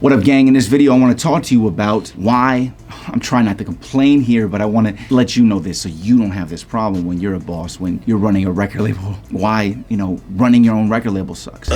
What up, gang? In this video, I want to talk to you about why I'm trying not to complain here, but I want to let you know this so you don't have this problem when you're a boss, when you're running a record label. Why, running your own record label sucks.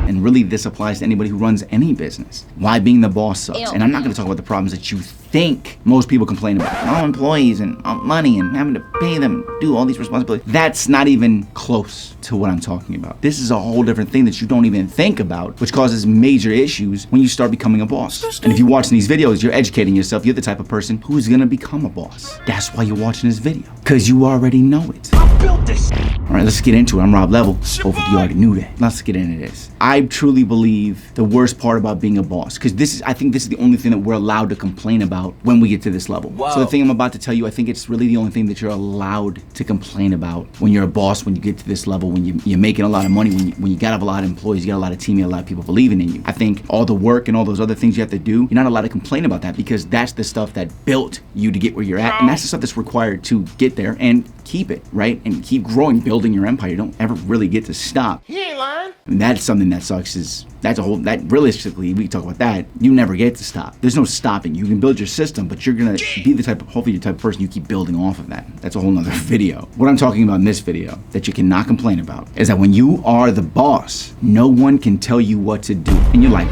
And really, this applies to anybody who runs any business. Why being the boss sucks. And I'm not going to talk about the problems that you think most people complain about. Employees and money and having to pay them, do all these responsibilities. That's not even close to what I'm talking about. This is a whole different thing that you don't even think about, which causes major issues when you start becoming a boss. And if you're watching these videos, you're educating yourself. You're the type of person who's going to become a boss. That's why you're watching this video, because you already know it. I built this. All right, let's get into it. I'm Rob Level. Hopefully you already knew that. Let's get into this. I truly believe the worst part about being a boss, because I think this is the only thing that we're allowed to complain about when we get to this level. Whoa. So the thing I'm about to tell you, I think it's really the only thing that you're allowed to complain about when you're a boss, when you get to this level, when you're making a lot of money, when you got a lot of employees, you got a lot of team, you got a lot of people believing in you. I think all the work and all those other things you have to do, you're not allowed to complain about that, because that's the stuff that built you to get where you're at, and that's the stuff that's required to get there and keep it, right? And keep growing, building your empire. You don't ever really get to stop. He ain't lying. And that's something that sucks, that realistically, we talk about that, you never get to stop. There's no stopping. You can build your system, but you're gonna be hopefully the type of person you keep building off of that. That's a whole nother video. What I'm talking about in this video that you cannot complain about is that when you are the boss, no one can tell you what to do. And you're like,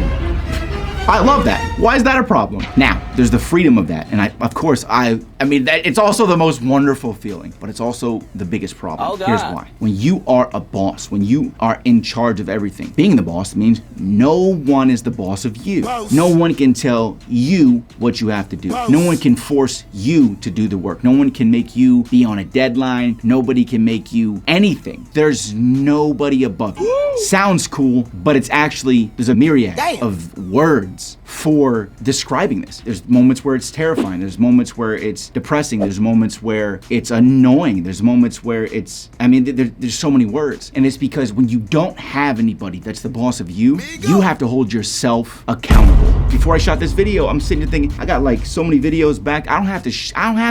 I love that. Why is that a problem? Now, there's the freedom of that. And it's also the most wonderful feeling, but it's also the biggest problem. Here's why. When you are a boss, when you are in charge of everything, being the boss means no one is the boss of you. No one can tell you what you have to do. No one can force you to do the work. No one can make you be on a deadline. Nobody can make you anything. There's nobody above you. Sounds cool, but there's a myriad of words for describing this. There's moments where it's terrifying. There's moments where it's depressing. There's moments where it's annoying. There's moments where there's so many words. And it's because when you don't have anybody that's the boss of you, you have to hold yourself accountable. Before I shot this video, I'm sitting here thinking, I got like so many videos back. I don't have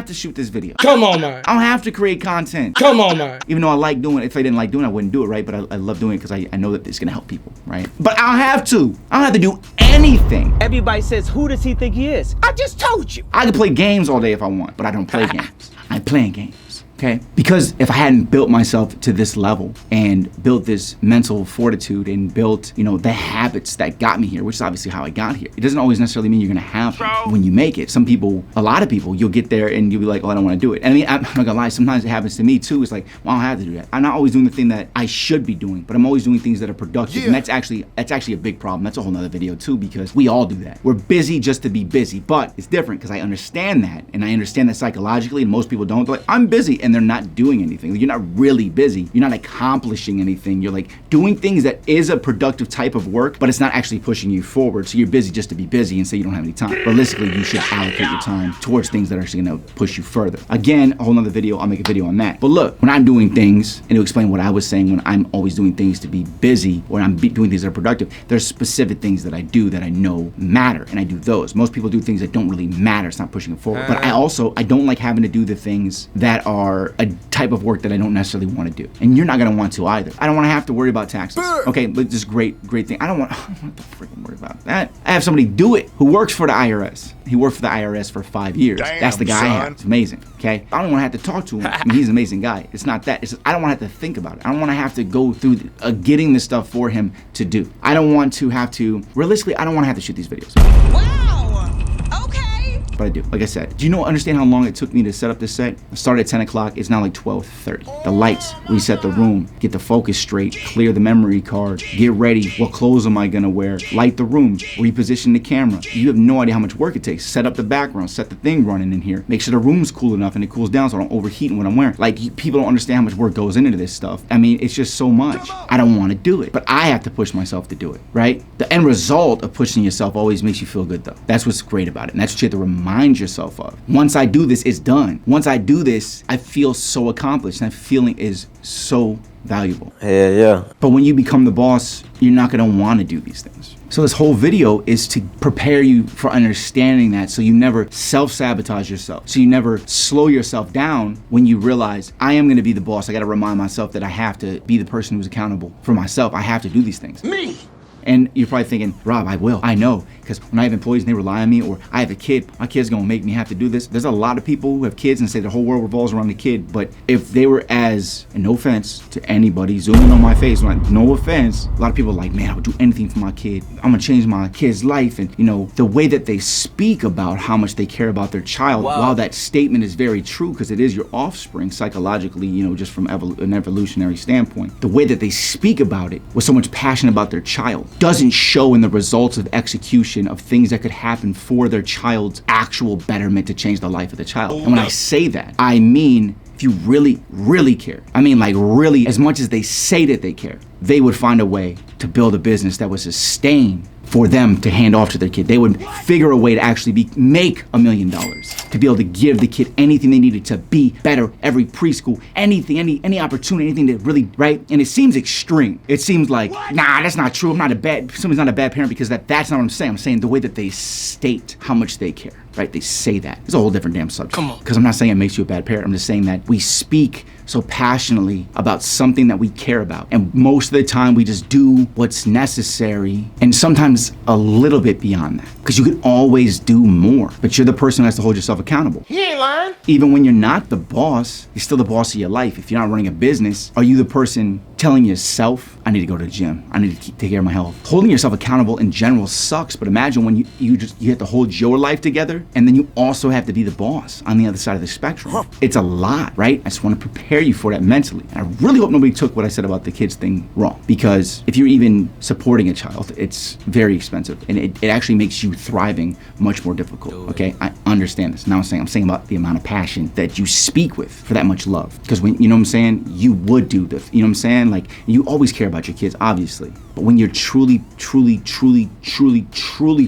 to shoot this video. Come on, man. I don't have to create content. Come on, man. Even though I like doing it. If I didn't like doing it, I wouldn't do it, right? But I love doing it because I know that it's gonna help people, right? But I don't have to do anything. Everybody says, who does he think he is? I just told you. I can play games all day if I want, but I don't play games. I'm playing games, okay? Because if I hadn't built myself to this level and built this mental fortitude and built, the habits that got me here, which is obviously how I got here. It doesn't always necessarily mean you're gonna have them when you make it. A lot of people, you'll get there and you'll be like, oh, I don't wanna do it. And I'm not gonna lie, sometimes it happens to me too. It's like, well, I don't have to do that. I'm not always doing the thing that I should be doing, but I'm always doing things that are productive. And that's actually a big problem. That's a whole nother video too, because we all do that. We're busy just to be busy, but it's different because I understand that. And I understand that psychologically, and most people don't. They're like, I'm busy, and they're not doing anything. You're not really busy. You're not accomplishing anything. You're like doing things that is a productive type of work, but it's not actually pushing you forward. So you're busy just to be busy and say you don't have any time. Realistically, you should allocate your time towards things that are actually gonna push you further. Again, a whole nother video, I'll make a video on that. But look, when I'm doing things, and to explain what I was saying, when I'm always doing things to be busy, or I'm doing things that are productive, there's specific things that I do that I know matter, and I do those. Most people do things that don't really matter. It's not pushing it forward. But I don't like having to do the things that are a type of work that I don't necessarily want to do. And you're not gonna want to either. I don't want to have to worry about taxes. Okay, but this great thing. I don't want to freaking worry about that. I have somebody do it who works for the IRS. He worked for the IRS for 5 years. That's the guy I have. It's amazing, okay? I don't want to have to talk to him. He's an amazing guy. It's not that. It's just, I don't want to have to think about it. I don't want to have to go through getting this stuff for him to do. I don't want to have to, realistically, I don't want to have to shoot these videos. Wow, okay. But I do. Like I said, do you understand how long it took me to set up this set? I started at 10 o'clock. It's now like 12:30. The lights, reset the room, get the focus straight, clear the memory card, get ready. What clothes am I gonna wear? Light the room, reposition the camera. You have no idea how much work it takes. Set up the background, set the thing running in here. Make sure the room's cool enough and it cools down so I don't overheat in what I'm wearing. People don't understand how much work goes into this stuff. It's just so much. I don't want to do it, but I have to push myself to do it, right? The end result of pushing yourself always makes you feel good though. That's what's great about it. And that's what you have to remind yourself of. Once I do this, it's done. Once I do this, I feel so accomplished, and that feeling is so valuable. Yeah. But when you become the boss, you're not gonna want to do these things. So this whole video is to prepare you for understanding that, so you never self-sabotage yourself. So you never slow yourself down when you realize, I am gonna be the boss. I gotta remind myself that I have to be the person who's accountable for myself. I have to do these things. Me! And you're probably thinking, Rob, I will. I know, because when I have employees and they rely on me, or I have a kid, my kid's gonna make me have to do this. There's a lot of people who have kids and say the whole world revolves around the kid, but if they were as, and no offense to anybody, zooming on my face, like, no offense, a lot of people are like, man, I would do anything for my kid. I'm gonna change my kid's life. And the way that they speak about how much they care about their child, while that statement is very true, because it is your offspring psychologically, just from an evolutionary standpoint, the way that they speak about it with so much passion about their child doesn't show in the results of execution of things that could happen for their child's actual betterment to change the life of the child. And when I say that, I mean, if you really, really care, I mean like really, as much as they say that they care, they would find a way to build a business that would sustain for them to hand off to their kid. They would figure a way to actually make $1 million, to be able to give the kid anything they needed to be better, every preschool, anything, any opportunity, anything that really, right? And it seems extreme. It seems like, nah, that's not true. Somebody's not a bad parent, because that's not what I'm saying. I'm saying the way that they state how much they care, right? They say that. It's a whole different damn subject. Come on. Because I'm not saying it makes you a bad parent. I'm just saying that we speak so passionately about something that we care about. And most of the time we just do what's necessary, and sometimes a little bit beyond that. Because you could always do more, but you're the person who has to hold yourself accountable. He ain't lying. Even when you're not the boss, you're still the boss of your life. If you're not running a business, are you the person telling yourself, I need to go to the gym, I need to take care of my health? Holding yourself accountable in general sucks, but imagine when you have to hold your life together, and then you also have to be the boss on the other side of the spectrum. It's a lot, right? I just want to prepare you for that mentally. And I really hope nobody took what I said about the kids thing wrong, because if you're even supporting a child, it's very expensive, and it actually makes you thriving much more difficult, okay? I understand this. Now I'm saying about the amount of passion that you speak with for that much love. Because when, you know what I'm saying, you would do this, you know what I'm saying? Like, you always care about your kids, obviously, but when you're truly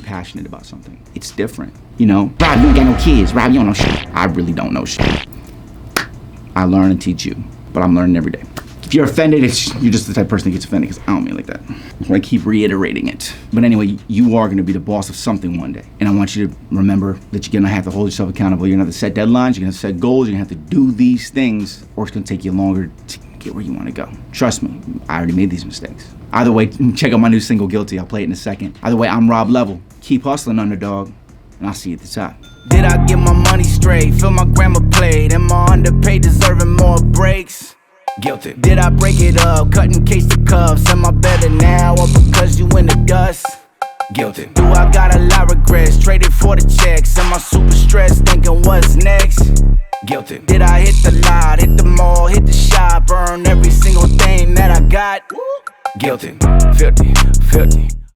passionate about something, it's different, Rob, you ain't got no kids. Rob, you don't know shit. I really don't know shit. I learn and teach you, but I'm learning every day. If you're offended, you're just the type of person that gets offended, because I don't mean it like that. So I keep reiterating it. But anyway, you are gonna be the boss of something one day. And I want you to remember that you're gonna have to hold yourself accountable. You're gonna have to set deadlines, you're gonna set goals, you're gonna have to do these things, or it's gonna take you longer to get where you wanna go. Trust me, I already made these mistakes. Either way, check out my new single, Guilty. I'll play it in a second. Either way, I'm Rob Level. Keep hustling, underdog, and I'll see you at the top. Did I get my money straight? Fill my grandma plate. Am I underpaid, deserving more breaks? Guilty. Did I break it up, cut and case the cuffs? Am I better now, or because you in the dust? Guilty. Do I got a lot of regrets, traded for the checks? Am I super stressed, thinking what's next? Guilty. Did I hit the lot, hit the mall, hit the shop, burn every single thing that I got? Guilty. Filthy,